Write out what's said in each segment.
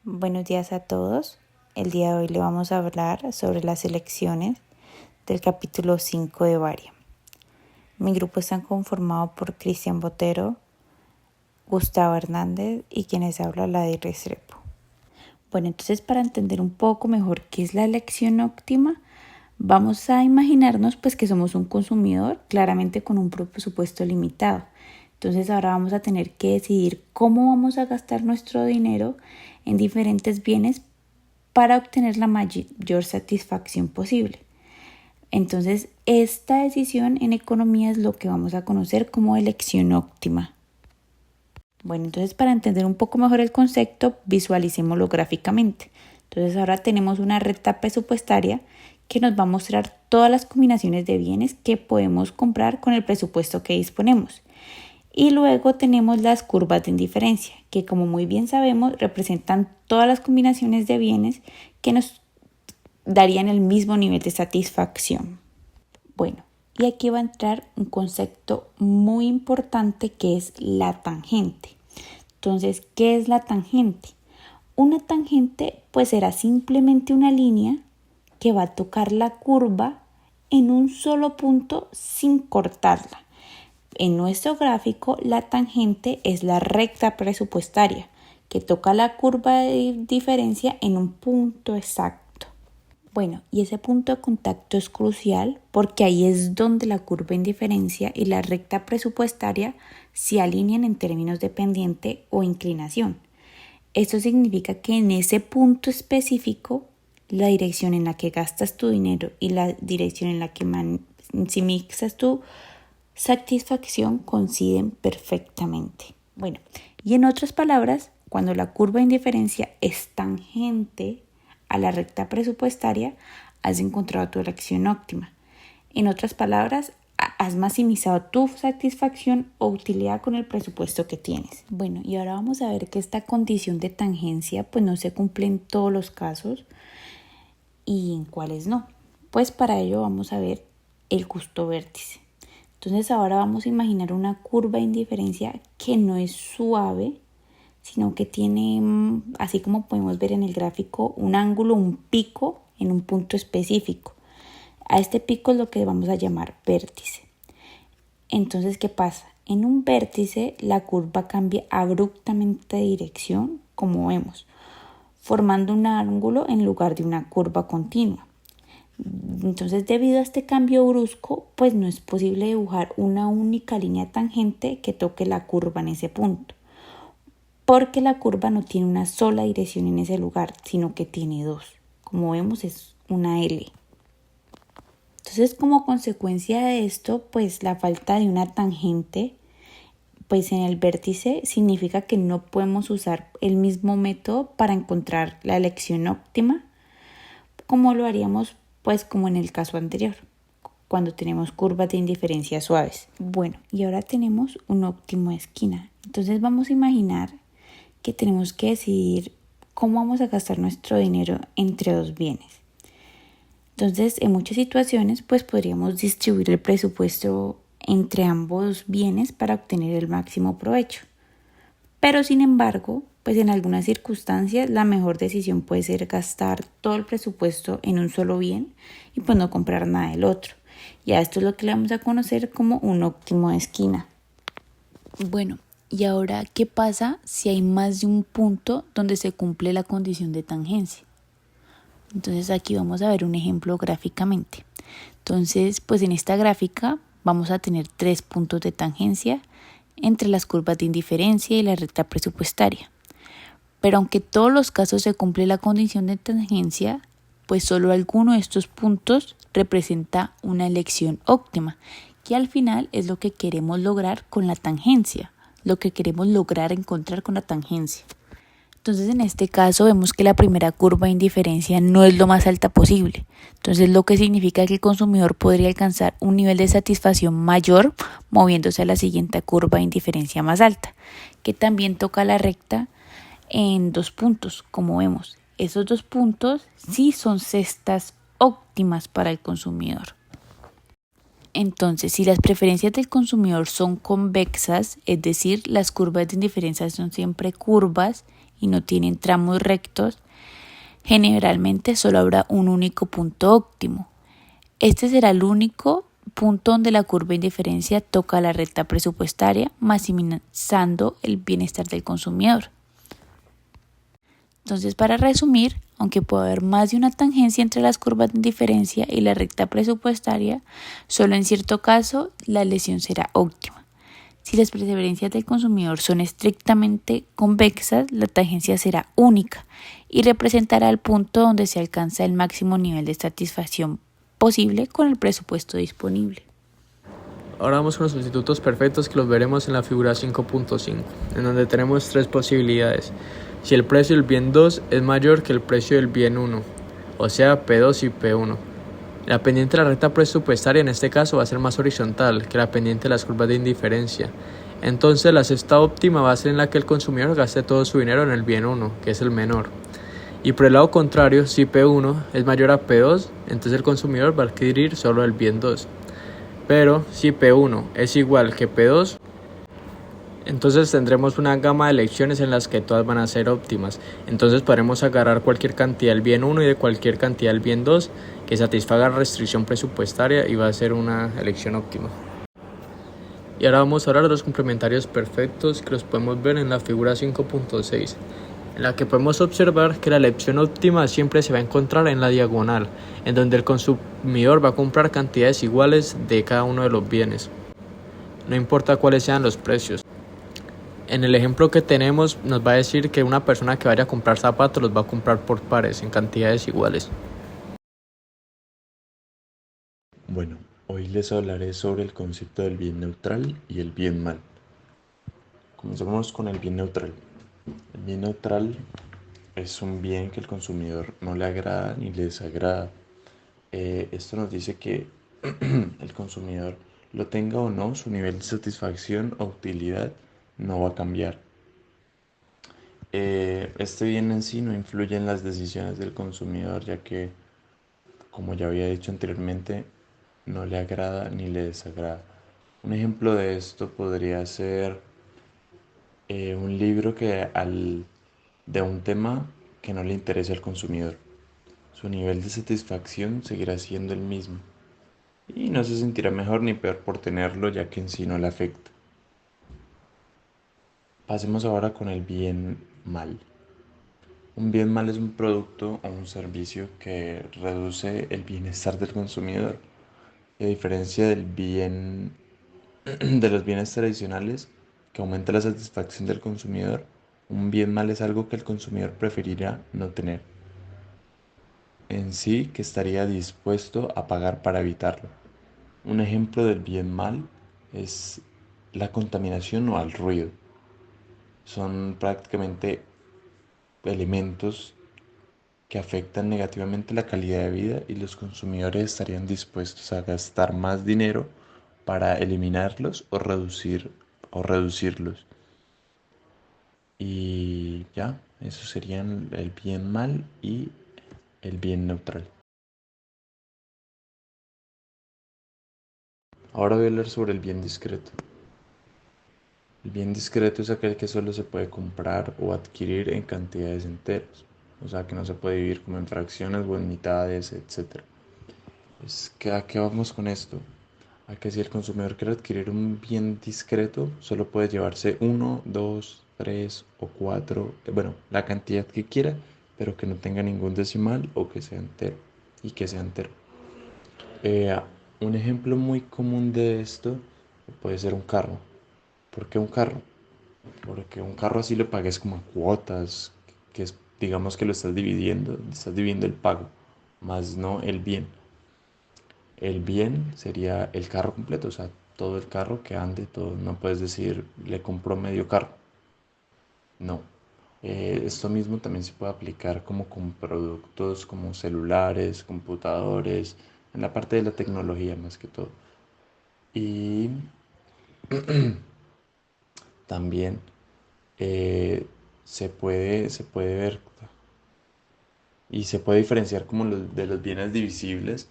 Buenos días a todos. El día de hoy le vamos a hablar sobre las elecciones del capítulo 5 de Varia. Mi grupo está conformado por Cristian Botero, Gustavo Hernández y quienes habla Lady Restrepo. Bueno, entonces para entender un poco mejor qué es la elección óptima, vamos a imaginarnos pues que somos un consumidor claramente con un presupuesto limitado. Entonces ahora vamos a tener que decidir cómo vamos a gastar nuestro dinero en diferentes bienes para obtener la mayor satisfacción posible. Entonces esta decisión en economía es lo que vamos a conocer como elección óptima. Bueno, entonces para entender un poco mejor el concepto, visualicémoslo gráficamente. Entonces ahora tenemos una recta presupuestaria que nos va a mostrar todas las combinaciones de bienes que podemos comprar con el presupuesto que disponemos. Y luego tenemos las curvas de indiferencia, que como muy bien sabemos representan todas las combinaciones de bienes que nos darían el mismo nivel de satisfacción. Bueno, y aquí va a entrar un concepto muy importante que es la tangente. Entonces, ¿qué es la tangente? Una tangente pues será simplemente una línea que va a tocar la curva en un solo punto sin cortarla. En nuestro gráfico, la tangente es la recta presupuestaria que toca la curva de diferencia en un punto exacto. Bueno, y ese punto de contacto es crucial porque ahí es donde la curva de indiferencia y la recta presupuestaria se alinean en términos de pendiente o inclinación. Esto significa que en ese punto específico, la dirección en la que gastas tu dinero y la dirección en la que maximizas tu satisfacción coinciden perfectamente. Bueno, y en otras palabras, cuando la curva de indiferencia es tangente a la recta presupuestaria, has encontrado tu elección óptima. En otras palabras, has maximizado tu satisfacción o utilidad con el presupuesto que tienes. Bueno, y ahora vamos a ver que esta condición de tangencia pues no se cumple en todos los casos y en cuáles no. Pues para ello vamos a ver el justo vértice. Entonces ahora vamos a imaginar una curva de indiferencia que no es suave, sino que tiene, así como podemos ver en el gráfico, un ángulo, un pico en un punto específico. A este pico es lo que vamos a llamar vértice. Entonces, ¿qué pasa? En un vértice la curva cambia abruptamente de dirección, como vemos, formando un ángulo en lugar de una curva continua. Entonces, debido a este cambio brusco, pues no es posible dibujar una única línea tangente que toque la curva en ese punto, porque la curva no tiene una sola dirección en ese lugar, sino que tiene dos. Como vemos, es una L. Entonces, como consecuencia de esto, pues la falta de una tangente pues en el vértice significa que no podemos usar el mismo método para encontrar la elección óptima como lo haríamos pues como en el caso anterior, cuando tenemos curvas de indiferencia suaves. Bueno, y ahora tenemos un óptimo de esquina. Entonces vamos a imaginar que tenemos que decidir cómo vamos a gastar nuestro dinero entre dos bienes. Entonces, en muchas situaciones, pues podríamos distribuir el presupuesto entre ambos bienes para obtener el máximo provecho. Pero sin embargo, pues en algunas circunstancias la mejor decisión puede ser gastar todo el presupuesto en un solo bien y pues no comprar nada del otro. Y a esto es lo que le vamos a conocer como un óptimo de esquina. Bueno, y ahora, ¿qué pasa si hay más de un punto donde se cumple la condición de tangencia? Entonces aquí vamos a ver un ejemplo gráficamente. Entonces, pues en esta gráfica vamos a tener 3 puntos de tangencia entre las curvas de indiferencia y la recta presupuestaria. Pero aunque en todos los casos se cumple la condición de tangencia, pues solo alguno de estos puntos representa una elección óptima, que al final es lo que queremos lograr con la tangencia, lo que queremos lograr encontrar con la tangencia. Entonces en este caso vemos que la primera curva de indiferencia no es lo más alta posible. Entonces lo que significa que el consumidor podría alcanzar un nivel de satisfacción mayor moviéndose a la siguiente curva de indiferencia más alta, que también toca la recta en 2 puntos, como vemos. Esos 2 puntos sí son cestas óptimas para el consumidor. Entonces, si las preferencias del consumidor son convexas, es decir, las curvas de indiferencia son siempre curvas y no tienen tramos rectos, generalmente solo habrá un único punto óptimo. Este será el único punto donde la curva de indiferencia toca la recta presupuestaria, maximizando el bienestar del consumidor. Entonces, para resumir, aunque puede haber más de una tangencia entre las curvas de indiferencia y la recta presupuestaria, solo en cierto caso la lesión será óptima. Si las preferencias del consumidor son estrictamente convexas, la tangencia será única y representará el punto donde se alcanza el máximo nivel de satisfacción posible con el presupuesto disponible. Ahora vamos con los sustitutos perfectos que los veremos en la figura 5.5, en donde tenemos tres posibilidades. Si el precio del bien 2 es mayor que el precio del bien 1, o sea P2 y P1. La pendiente de la recta presupuestaria en este caso va a ser más horizontal que la pendiente de las curvas de indiferencia. Entonces la cesta óptima va a ser en la que el consumidor gaste todo su dinero en el bien 1, que es el menor. Y por el lado contrario, si P1 es mayor a P2, entonces el consumidor va a adquirir solo el bien 2. Pero si P1 es igual que P2, entonces tendremos una gama de elecciones en las que todas van a ser óptimas. Entonces podremos agarrar cualquier cantidad del bien 1 y de cualquier cantidad del bien 2 que satisfaga la restricción presupuestaria y va a ser una elección óptima. Y ahora vamos a hablar de los complementarios perfectos que los podemos ver en la figura 5.6, en la que podemos observar que la elección óptima siempre se va a encontrar en la diagonal, en donde el consumidor va a comprar cantidades iguales de cada uno de los bienes, no importa cuáles sean los precios. En el ejemplo que tenemos nos va a decir que una persona que vaya a comprar zapatos los va a comprar por pares en cantidades iguales. Bueno, hoy les hablaré sobre el concepto del bien neutral y el bien mal. Comenzamos con el bien neutral. El bien neutral es un bien que el consumidor no le agrada ni le desagrada. Esto nos dice que el consumidor lo tenga o no, su nivel de satisfacción o utilidad no va a cambiar. Este bien en sí no influye en las decisiones del consumidor, ya que, como ya había dicho anteriormente, no le agrada ni le desagrada. Un ejemplo de esto podría ser un libro de un tema que no le interesa al consumidor. Su nivel de satisfacción seguirá siendo el mismo y no se sentirá mejor ni peor por tenerlo, ya que en sí no le afecta. Pasemos ahora con el bien mal. Un bien mal es un producto o un servicio que reduce el bienestar del consumidor. Y a diferencia de los bienes tradicionales, que aumenta la satisfacción del consumidor, un bien mal es algo que el consumidor preferirá no tener. En sí, que estaría dispuesto a pagar para evitarlo. Un ejemplo del bien mal es la contaminación o el ruido. Son prácticamente elementos que afectan negativamente la calidad de vida y los consumidores estarían dispuestos a gastar más dinero para eliminarlos o reducirlos. Y ya, eso serían el bien mal y el bien neutral. Ahora voy a hablar sobre el bien discreto. El bien discreto es aquel que solo se puede comprar o adquirir en cantidades enteras, o sea que no se puede dividir como en fracciones o en mitades, etc. ¿A qué vamos con esto? A que si el consumidor quiere adquirir un bien discreto, solo puede llevarse uno, dos, tres o cuatro, bueno, la cantidad que quiera, pero que no tenga ningún decimal o que sea entero, y que sea entero. Eh, un ejemplo muy común de esto puede ser un carro. ¿Por qué un carro? Porque un carro así lo pagues como a cuotas, que es, digamos que lo estás dividiendo el pago, más no el bien. El bien sería el carro completo, o sea, todo el carro que ande, todo. No puedes decir, le compro medio carro. No. Esto mismo también se puede aplicar como con productos como celulares, computadores, en la parte de la tecnología más que todo. Y también eh, se puede ver y se puede diferenciar como de los bienes divisibles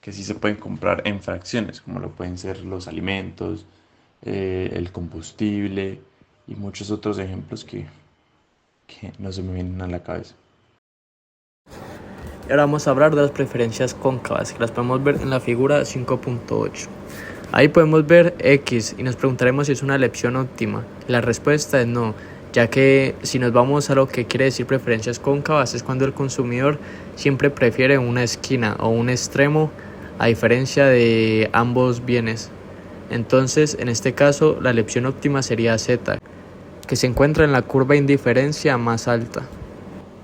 que sí se pueden comprar en fracciones, como lo pueden ser los alimentos, el combustible y muchos otros ejemplos que no se me vienen a la cabeza. Y ahora vamos a hablar de las preferencias cóncavas, que las podemos ver en la figura 5.8. Ahí podemos ver X y nos preguntaremos si es una elección óptima. La respuesta es no, ya que si nos vamos a lo que quiere decir preferencias cóncavas es cuando el consumidor siempre prefiere una esquina o un extremo a diferencia de ambos bienes. Entonces, en este caso, la elección óptima sería Z, que se encuentra en la curva de indiferencia más alta.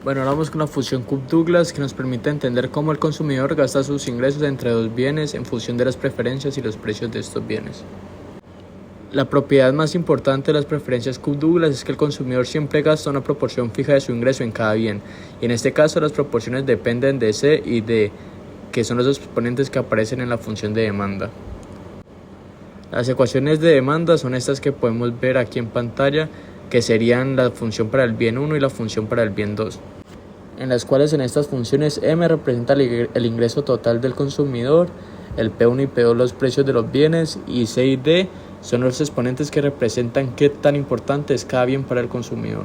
Bueno, ahora vamos con la función Cobb-Douglas, que nos permite entender cómo el consumidor gasta sus ingresos entre dos bienes en función de las preferencias y los precios de estos bienes. La propiedad más importante de las preferencias Cobb-Douglas es que el consumidor siempre gasta una proporción fija de su ingreso en cada bien, y en este caso las proporciones dependen de C y D, que son los exponentes que aparecen en la función de demanda. Las ecuaciones de demanda son estas que podemos ver aquí en pantalla, que serían la función para el bien 1 y la función para el bien 2. En las cuales en estas funciones M representa el ingreso total del consumidor, el P1 y P2 los precios de los bienes y C y D son los exponentes que representan qué tan importante es cada bien para el consumidor.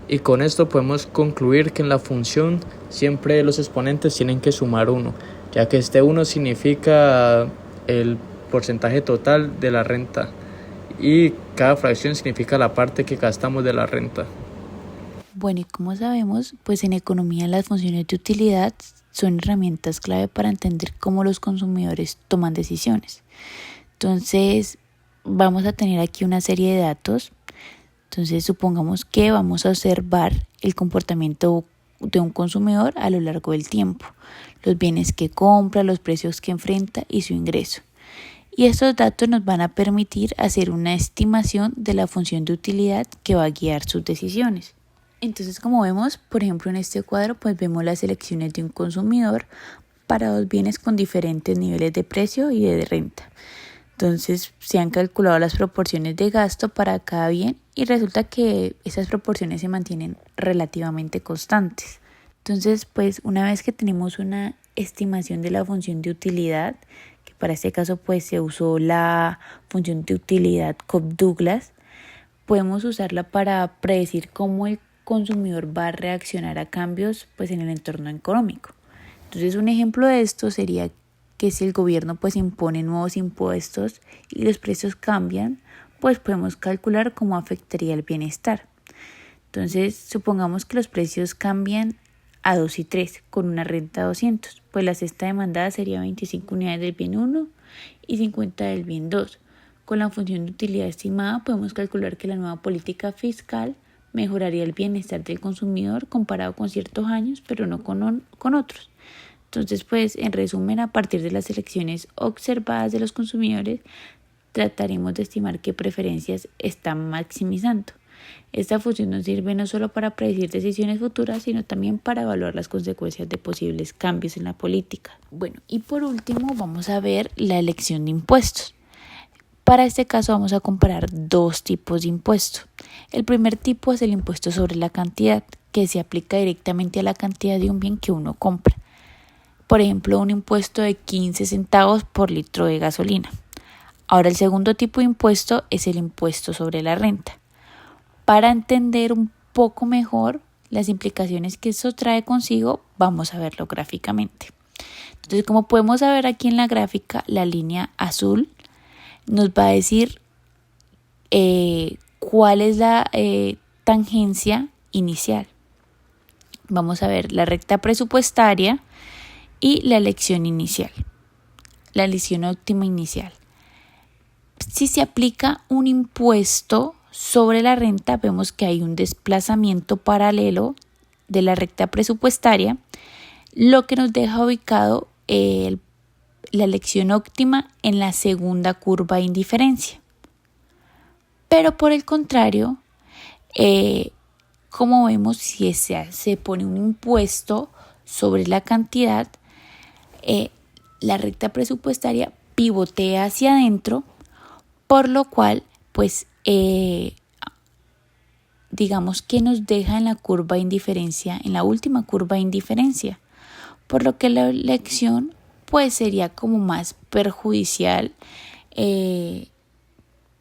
Y con esto podemos concluir que en la función siempre los exponentes tienen que sumar 1, ya que este 1 significa el porcentaje total de la renta y cada fracción significa la parte que gastamos de la renta. Bueno, y como sabemos, pues en economía las funciones de utilidad son herramientas clave para entender cómo los consumidores toman decisiones. Entonces, vamos a tener aquí una serie de datos. Entonces, supongamos que vamos a observar el comportamiento de un consumidor a lo largo del tiempo, los bienes que compra, los precios que enfrenta y su ingreso. Y estos datos nos van a permitir hacer una estimación de la función de utilidad que va a guiar sus decisiones. Entonces, como vemos, por ejemplo, en este cuadro, pues vemos las elecciones de un consumidor para dos bienes con diferentes niveles de precio y de renta. Entonces, se han calculado las proporciones de gasto para cada bien y resulta que esas proporciones se mantienen relativamente constantes. Entonces, pues una vez que tenemos una estimación de la función de utilidad, que para este caso pues se usó la función de utilidad Cobb-Douglas, podemos usarla para predecir cómo el consumidor va a reaccionar a cambios pues en el entorno económico. Entonces, un ejemplo de esto sería que si el gobierno pues impone nuevos impuestos y los precios cambian, pues podemos calcular cómo afectaría el bienestar. Entonces, supongamos que los precios cambian a 2 y 3 con una renta de 200, pues la cesta demandada sería 25 unidades del bien 1 y 50 del bien 2. Con la función de utilidad estimada podemos calcular que la nueva política fiscal mejoraría el bienestar del consumidor comparado con ciertos años, pero no con otros. Entonces, pues, en resumen, a partir de las elecciones observadas de los consumidores, trataremos de estimar qué preferencias están maximizando. Esta función nos sirve no solo para predecir decisiones futuras, sino también para evaluar las consecuencias de posibles cambios en la política. Bueno, y por último vamos a ver la elección de impuestos. Para este caso vamos a comparar dos tipos de impuestos. El primer tipo es el impuesto sobre la cantidad, que se aplica directamente a la cantidad de un bien que uno compra. Por ejemplo, un impuesto de 15 centavos por litro de gasolina. Ahora, el segundo tipo de impuesto es el impuesto sobre la renta. Para entender un poco mejor las implicaciones que esto trae consigo, vamos a verlo gráficamente. Entonces, como podemos ver aquí en la gráfica, la línea azul nos va a decir cuál es la tangencia inicial. Vamos a ver la recta presupuestaria y la elección inicial, la elección óptima inicial. Si se aplica un impuesto sobre la renta, vemos que hay un desplazamiento paralelo de la recta presupuestaria, lo que nos deja ubicado la elección óptima en la segunda curva de indiferencia. Pero por el contrario, como vemos, si se pone un impuesto sobre la cantidad, la recta presupuestaria pivotea hacia adentro, por lo cual, pues, digamos que nos deja en la curva de indiferencia, en la última curva de indiferencia, por lo que la elección pues sería como más perjudicial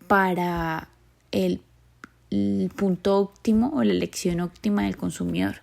para el el punto óptimo o la elección óptima del consumidor.